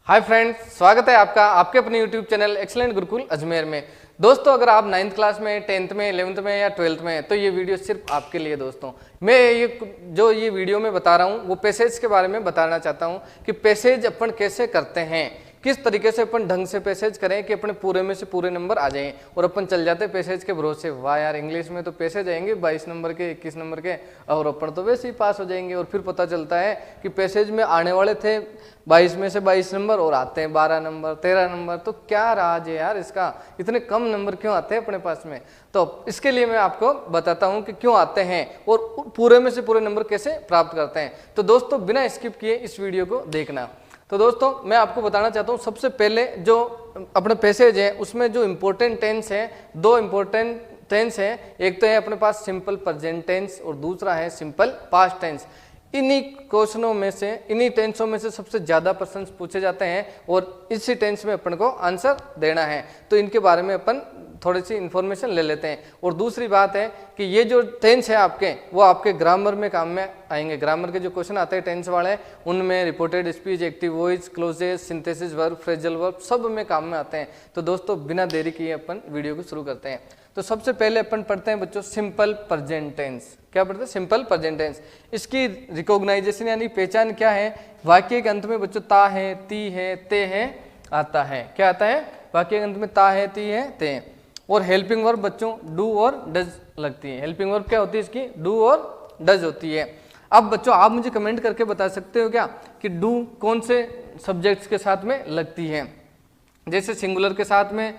Hi friends, स्वागत है आपका आपके अपने YouTube channel excellent Gurukul Ajmer में। दोस्तों, अगर आप 9th क्लास में, 10th में, 11th में या 12th में हैं तो ये वीडियो सिर्फ आपके लिए। दोस्तों, मैं ये वीडियो में बता रहा हूँ वो पैसेज के बारे में बताना चाहता हूँ कि पैसेज अपन कैसे करते हैं, किस तरीके से अपन ढंग से पैसेज करें कि अपने पूरे में से पूरे नंबर आ जाएं और अपन चल जाते पैसेज के भरोसे। वाह यार, इंग्लिश में तो पैसेज आएंगे 22 नंबर के, 21 नंबर के, और अपन तो वैसे ही पास हो जाएंगे। और फिर पता चलता है कि पैसेज में आने वाले थे 22 में से 22 नंबर और आते हैं 12 नंबर, 13 नंबर। तो क्या राज है यार इसका, इतने कम नंबर क्यों आते हैं अपने पास में? तो इसके लिए मैं आपको बताता हूं कि क्यों आते हैं और पूरे में से पूरे नंबर कैसे प्राप्त करते हैं। तो दोस्तों, बिना स्किप किए इस वीडियो को देखना। तो दोस्तों, मैं आपको बताना चाहता हूं सबसे पहले जो अपने पैसेज है उसमें जो इम्पोर्टेंट टेंस है, दो इम्पोर्टेंट टेंस है। एक तो है अपने पास सिंपल प्रेजेंट टेंस और दूसरा है सिंपल पास्ट टेंस। इन्हीं क्वेश्चनों में से, इन्हीं टेंसों में से सबसे ज्यादा प्रश्न पूछे जाते हैं और इसी टेंस में अपन को आंसर देना है। तो इनके बारे में अपन थोड़ी सी इंफॉर्मेशन ले लेते हैं। और दूसरी बात है कि ये जो टेंस है आपके, वो आपके ग्रामर में काम में आएंगे। ग्रामर के जो क्वेश्चन आते हैं टेंस वाले, उनमें reported speech, active voice, clauses, synthesis verb, phrasal verb सब में काम में आते हैं। तो दोस्तों, बिना देरी किए अपन वीडियो को शुरू करते हैं। तो सबसे पहले अपन पढ़ते हैं बच्चों सिंपल प्रेजेंट टेंस। क्या पढ़ते हैं? Simple present tense. इसकी रिकॉग्नाइजेशन यानी पहचान क्या है? वाक्य के अंत में बच्चों ता है, ती है, ते है आता है। क्या आता है? वाक्य के अंत में ता है, ती है, ते है। और हेल्पिंग वर्ब बच्चों डू और डज लगती है। हेल्पिंग वर्ब क्या होती है इसकी? डू और डज होती है। अब बच्चों, आप मुझे कमेंट करके बता सकते हो क्या कि डू कौन से सब्जेक्ट्स के साथ में लगती है? जैसे सिंगुलर के साथ में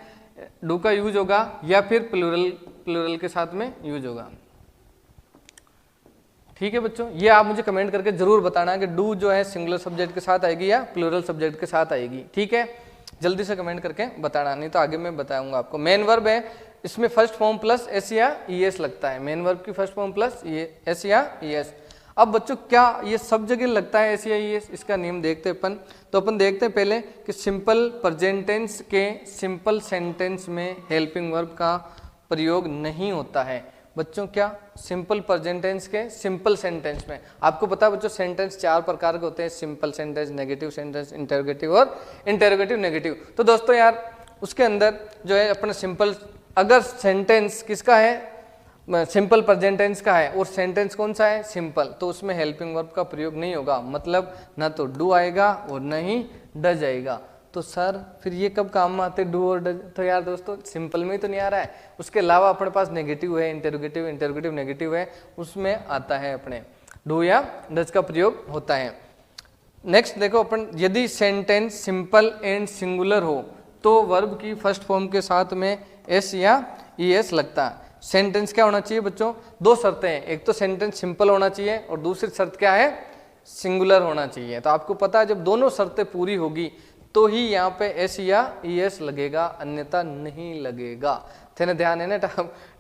डू का यूज होगा या फिर प्लूरल के साथ में यूज होगा। ठीक है बच्चों, ये आप मुझे कमेंट करके जरूर बताना कि डू जो है सिंगुलर सब्जेक्ट के साथ आएगी या प्लूरल सब्जेक्ट के साथ आएगी। ठीक है, जल्दी से कमेंट करके बताना, नहीं तो आगे मैं बताऊंगा आपको। मेन वर्ब है, इसमें फर्स्ट फॉर्म प्लस एस या ईएस लगता है। मेन वर्ब की फर्स्ट फॉर्म प्लस एस या ईएस। अब बच्चों, क्या ये सब जगह लगता है एस या ईएस? इसका नियम देखते हैं अपन। तो अपन देखते हैं पहले कि सिंपल प्रेजेंट टेंस के सिंपल सेंटेंस में हेल्पिंग वर्ब का प्रयोग नहीं होता है। बच्चों, क्या सिंपल प्रेजेंट टेंस के सिंपल सेंटेंस में, आपको पता है बच्चों सेंटेंस 4 प्रकार के होते हैं, simple sentence, negative sentence, interrogative और इंटरोगेटिव नेगेटिव। तो दोस्तों यार, उसके अंदर जो है अपना सिंपल, अगर सेंटेंस किसका है? सिंपल प्रेजेंट टेंस का है और सेंटेंस कौन सा है? सिंपल, तो उसमें हेल्पिंग वर्ब का प्रयोग नहीं होगा। मतलब ना तो डू आएगा और न ही डज आएगा। तो सर फिर ये कब काम में आते डू और डज? तो यार दोस्तों, सिंपल में ही तो नहीं आ रहा है, उसके अलावा अपने पास नेगेटिव है, इंटरोगेटिव, इंटरोगेटिव नेगेटिव है, उसमें आता है अपने डू या डज का प्रयोग होता है। नेक्स्ट देखो अपन, यदि सेंटेंस सिंपल एंड सिंगुलर हो तो वर्ब की फर्स्ट फॉर्म के साथ में एस या ईएस लगता है। सेंटेंस क्या होना चाहिए बच्चों? दो शर्तें हैं, एक तो सेंटेंस सिंपल होना चाहिए और दूसरी शर्त क्या है? सिंगुलर होना चाहिए। तो आपको पता है जब दोनों शर्तें पूरी होगी तो ही यहाँ पे एस या ईएस लगेगा, अन्यथा नहीं लगेगा। थे ध्यान है ना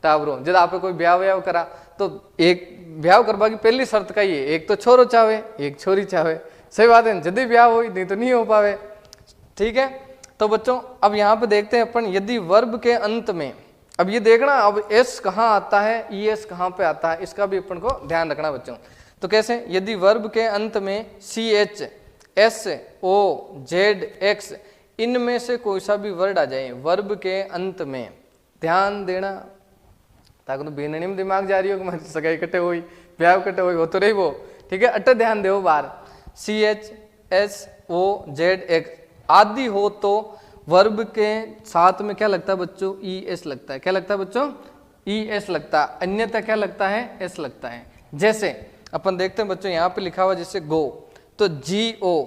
टावरों, जब आप कोई ब्याह व्याह करा तो एक ब्याह करवा की पहली शर्त का ही है, एक तो छोरो चाहे एक छोरी चाहे। सही बात है, यदि ब्याह हो नहीं तो नहीं हो पावे। ठीक है, तो बच्चों अब यहाँ पे देखते हैं अपन, यदि वर्ब के अंत में, अब ये देखना अब एस कहाँ आता है, ईएस कहाँ पे आता है, इसका भी अपन को ध्यान रखना बच्चों। तो कैसे? यदि वर्ब के अंत में सी एच, एस, ओ, जेड, एक्स इनमें से कोई सा भी वर्ड आ जाए वर्ब के अंत में, ध्यान देना, ताकि तो बेननी में दिमाग जा रही हो कि सगाई कटे हुई, ब्याह कटे हुई हो तो रही वो। ठीक है, अट्टे ध्यान दो बार। सी एच, एस, ओ, जेड, एक्स आदि हो तो वर्ब के साथ में क्या लगता है बच्चों? ई एस लगता है। क्या लगता है बच्चों? ई एस लगता है, अन्यथा क्या लगता है? एस लगता है। जैसे अपन देखते हैं बच्चों, यहाँ पे लिखा हुआ जैसे गो, तो जी ओ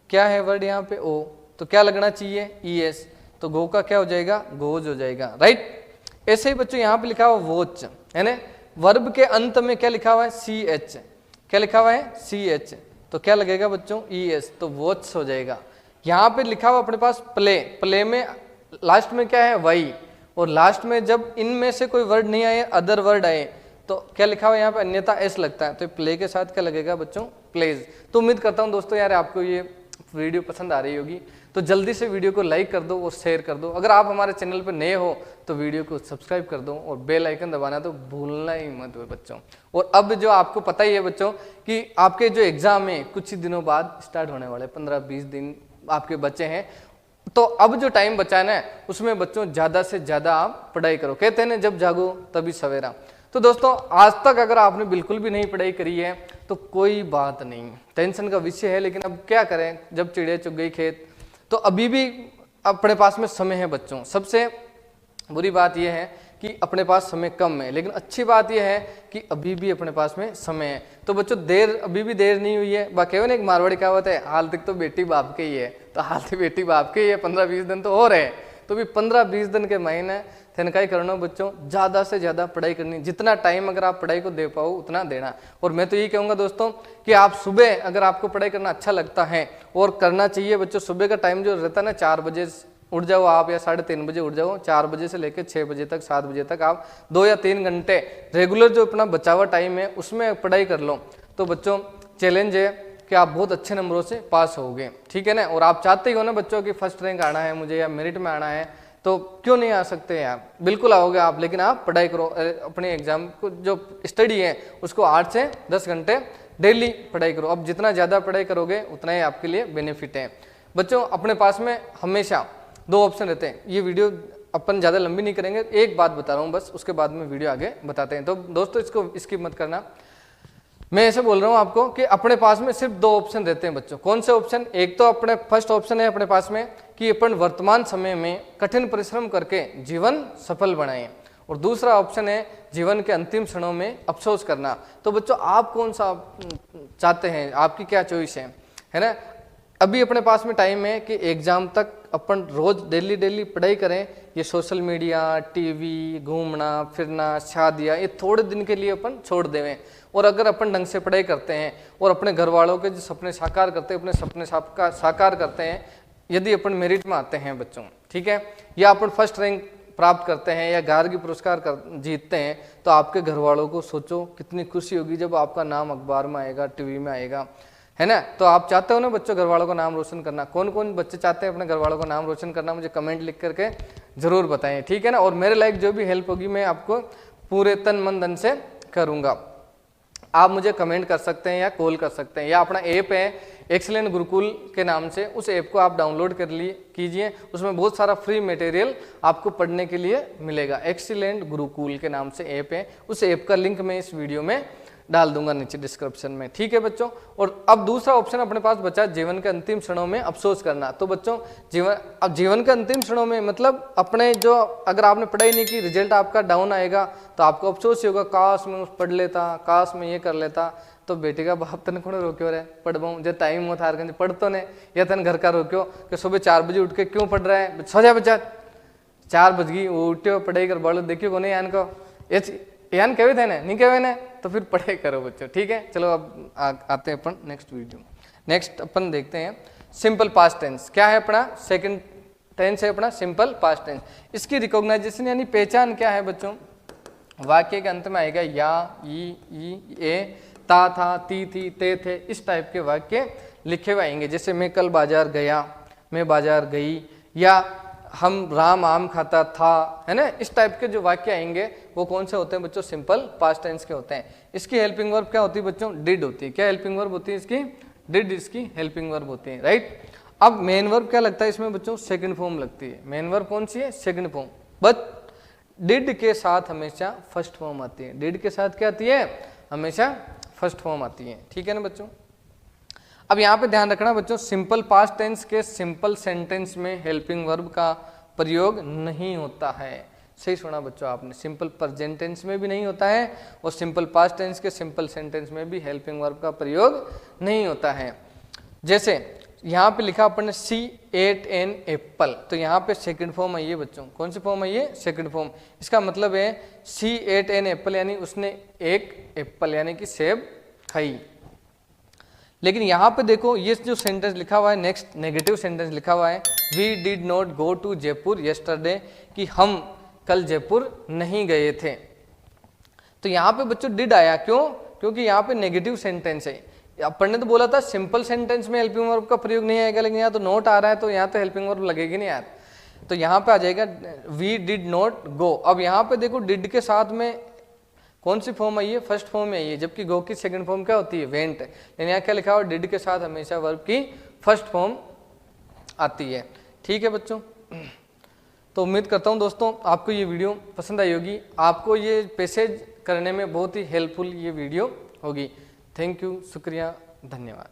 क्या है वर्ड यहाँ पे? ओ, तो क्या लगना चाहिए? E S. तो गो का क्या हो जाएगा? गोज हो जाएगा। राइट। ऐसे ही बच्चों यहाँ पे लिखा हुआ वॉच है ना, वर्ब के अंत में क्या लिखा हुआ है? C H. क्या लिखा हुआ है? C H. तो क्या लगेगा बच्चों? ई एस, तो वॉच हो जाएगा। यहाँ पे लिखा हुआ अपने पास प्ले, प्ले में लास्ट में क्या है? वाई, और लास्ट में जब इनमें से कोई वर्ड नहीं आए, अदर वर्ड आए, तो क्या लिखा हुआ है यहाँ पे? अन्यथा एस लगता है। तो प्ले के साथ क्या लगेगा बच्चों? प्लेज। तो उम्मीद करता हूँ दोस्तों यार आपको ये वीडियो पसंद आ रही होगी। तो जल्दी से वीडियो को लाइक कर दो और शेयर कर दो। अगर आप हमारे चैनल पर नए हो तो वीडियो को सब्सक्राइब कर दो और बेल आइकन दबाना तो भूलना ही मत बच्चों। और अब जो आपको पता ही है बच्चों कि आपके जो एग्जाम है कुछ ही दिनों बाद स्टार्ट होने वाले, 15-20 दिन आपके बच्चे हैं, तो अब जो टाइम बचा है ना उसमें बच्चों ज़्यादा से ज़्यादा आप पढ़ाई करो। कहते हैं ना जब जागो तभी सवेरा। तो दोस्तों आज तक अगर आपने बिल्कुल भी नहीं पढ़ाई करी है तो कोई बात नहीं, टेंशन का विषय है, लेकिन अब क्या करें, जब चिड़िया चुग गई खेत। तो अभी भी अपने पास में समय है बच्चों। सबसे बुरी बात यह है कि अपने पास समय कम है, लेकिन अच्छी बात यह है कि अभी भी अपने पास में समय है। तो बच्चों देर अभी भी देर नहीं हुई है। बाकी एक मारवाड़ी कहावत है, हाल तक तो बेटी बाप के ही है, तो हाल तक बेटी बाप के ही है, 15-20 दिन तो हो रहे हैं। तो भी 15-20 दिन के महीने थनकाई करना बच्चों, ज़्यादा से ज़्यादा पढ़ाई करनी। जितना टाइम अगर आप पढ़ाई को दे पाओ उतना देना। और मैं तो यही कहूँगा दोस्तों कि आप सुबह अगर आपको पढ़ाई करना अच्छा लगता है और करना चाहिए बच्चों, सुबह का टाइम जो रहता है ना 4 बजे उठ जाओ आप, या 3:30 बजे उठ जाओ। 4 बजे से लेकर 6 बजे तक, 7 बजे तक आप 2 या 3 घंटे रेगुलर जो अपना बचा हुआ टाइम है उसमें पढ़ाई कर लो। तो बच्चों चैलेंज है कि आप बहुत अच्छे नंबरों से पास होगे, ठीक है ना। और आप चाहते ही हो ना बच्चों कि फर्स्ट रैंक आना है मुझे या मेरिट में आना है, तो क्यों नहीं आ सकते हैं आप, बिल्कुल आओगे आप, लेकिन आप पढ़ाई करो। अपने एग्जाम को जो स्टडी है उसको 8 से 10 घंटे डेली पढ़ाई करो। अब जितना ज़्यादा पढ़ाई करोगे उतना ही आपके लिए बेनिफिट है। बच्चों अपने पास में हमेशा 2 ऑप्शन रहते हैं। ये वीडियो अपन ज़्यादा लंबी नहीं करेंगे, एक बात बता रहा हूँ बस, उसके बाद में वीडियो आगे बताते हैं। तो दोस्तों इसको स्किप मत करना। मैं ऐसे बोल रहा हूँ आपको कि अपने पास में सिर्फ 2 ऑप्शन रहते हैं बच्चों। कौन से ऑप्शन? एक तो अपने फर्स्ट ऑप्शन है अपने पास में कि अपन वर्तमान समय में कठिन परिश्रम करके जीवन सफल बनाएं, और दूसरा ऑप्शन है जीवन के अंतिम क्षणों में अफसोस करना। तो बच्चों आप कौन सा चाहते हैं, आपकी क्या चॉइस है ना। अभी अपने पास में टाइम है कि एग्जाम तक अपन रोज डेली पढ़ाई करें। ये सोशल मीडिया, टीवी, घूमना फिरना, शादियाँ, ये थोड़े दिन के लिए अपन छोड़ देवें। और अगर अपन ढंग से पढ़ाई करते हैं और अपने घर वालों के जो सपने साकार करते हैं, अपने सपने साकार करते हैं, यदि अपन मेरिट में आते हैं बच्चों, ठीक है, या अपन फर्स्ट रैंक प्राप्त करते हैं या गार्गी पुरस्कार जीतते हैं, तो आपके घर वालों को सोचो कितनी खुशी होगी जब आपका नाम अखबार में आएगा, टीवी में आएगा, है ना। तो आप चाहते हो ना बच्चों घर वालों का नाम रोशन करना? कौन कौन बच्चे चाहते हैं अपने घर वालों का नाम रोशन करना? मुझे कमेंट लिख करके जरूर बताएं, ठीक है ना। और मेरे लाइक जो भी हेल्प होगी मैं आपको पूरे तन मन धन से करूंगा। आप मुझे कमेंट कर सकते हैं या कॉल कर सकते हैं, या अपना ऐप है एक्सीलेंट गुरुकुल के नाम से, उस ऐप को आप डाउनलोड कर कीजिए। उसमें बहुत सारा फ्री मटेरियल आपको पढ़ने के लिए मिलेगा। एक्सीलेंट गुरुकुल के नाम से ऐप है, उस ऐप का लिंक मैं इस वीडियो में डाल दूंगा नीचे डिस्क्रिप्शन में, ठीक है बच्चों। और अब दूसरा ऑप्शन अपने पास बचा जीवन के अंतिम क्षणों में अफसोस करना। तो बच्चों जीवन के अंतिम क्षणों में मतलब अपने जो, अगर आपने पढ़ाई नहीं की, रिजल्ट आपका डाउन आएगा तो आपको अफसोस ही होगा, काश मैं पढ़ लेता, काश मैं ये कर लेता। तो बेटे का बाप तन कौन रोक्यो रे पढ़वाऊँ, जो टाइम हो थार पढ़ तो ने, या तन घर का रोक्यो कि सुबह 4 बजे उठ के क्यों पढ़ रहा है, सो जा बच्चा 4 बज गई वो उठ्यो पढ़ाई कर बालो, देखियो को नहीं यान को यान कहे थे ना, नहीं कहे ना, तो फिर पढ़ाई करो बच्चों, ठीक है। चलो अब आते हैं अपन नेक्स्ट वीडियो। नेक्स्ट अपन देखते हैं सिंपल पास्ट टेंस। क्या है अपना? सेकंड टेंस है अपना सिंपल पास्ट टेंस। इसकी रिकॉग्नाइजेशन यानी पहचान क्या है बच्चों? वाक्य के अंत में आएगा या, ई, ए, ता था, ती थी, ते थे, इस टाइप के वाक्य लिखे हुए आएंगे। जैसे मैं कल बाजार गया, मैं बाजार गई, या हम राम आम खाता था, है ना। इस टाइप के जो वाक्य आएंगे वो कौन से होते हैं बच्चों? सिंपल पास्ट टेंस के होते हैं। इसकी हेल्पिंग वर्ब क्या होती है बच्चों? डिड होती है। क्या हेल्पिंग वर्ब होती है इसकी? डिड इसकी हेल्पिंग वर्ब होती है, राइट। अब मेन वर्ब क्या लगता है इसमें बच्चों? सेकंड फॉर्म लगती है। मेन वर्ब कौन सी है? Second form. बट डिड के साथ हमेशा फर्स्ट फॉर्म आती है। डिड के साथ क्या आती है? हमेशा फर्स्ट फॉर्म आती है, ठीक है ना बच्चों। अब यहाँ पे ध्यान रखना बच्चों, सिंपल पास्ट टेंस के सिंपल सेंटेंस में हेल्पिंग वर्ब का प्रयोग नहीं होता है। सही सुना बच्चों आपने, सिंपल प्रेजेंट टेंस में भी नहीं होता है और सिंपल पास्ट टेंस के सिंपल सेंटेंस में भी हेल्पिंग वर्ब का प्रयोग नहीं होता है। जैसे यहाँ पे लिखा अपन ने सी एट एन एप्पल, तो यहाँ पे सेकंड फॉर्म आई है बच्चों। कौन सी फॉर्म आई है? Second form. इसका मतलब है सी एट एन एप्पल यानी उसने एक एप्पल यानी कि सेब खाई। लेकिन यहाँ पे देखो ये जो सेंटेंस लिखा हुआ है, नेक्स्ट नेगेटिव सेंटेंस लिखा हुआ है, we did not go to Jaipur yesterday, कि हम कल जयपुर नहीं गए थे। तो यहाँ पे बच्चों डिड आया, क्यों? क्योंकि यहाँ पे नेगेटिव सेंटेंस है। अपन ने तो बोला था सिंपल सेंटेंस में हेल्पिंग वर्ब का प्रयोग नहीं आएगा, लेकिन यहाँ तो नोट आ रहा है तो यहाँ तो हेल्पिंग वर्ब लगेगी नहीं यार। तो यहाँ पे आ जाएगा वी डिड नॉट गो। अब यहाँ पे देखो डिड के साथ में कौन सी फॉर्म आई है? फर्स्ट फॉर्म में आई है, जबकि गो की सेकंड फॉर्म क्या होती है? वेंट। लेकिन यहाँ क्या लिखा हुआ? डिड के साथ हमेशा वर्ब की फर्स्ट फॉर्म आती है। ठीक है बच्चों, तो उम्मीद करता हूँ दोस्तों आपको ये वीडियो पसंद आई होगी, आपको ये पैसेज करने में बहुत ही हेल्पफुल ये वीडियो होगी। थैंक यू, शुक्रिया, धन्यवाद।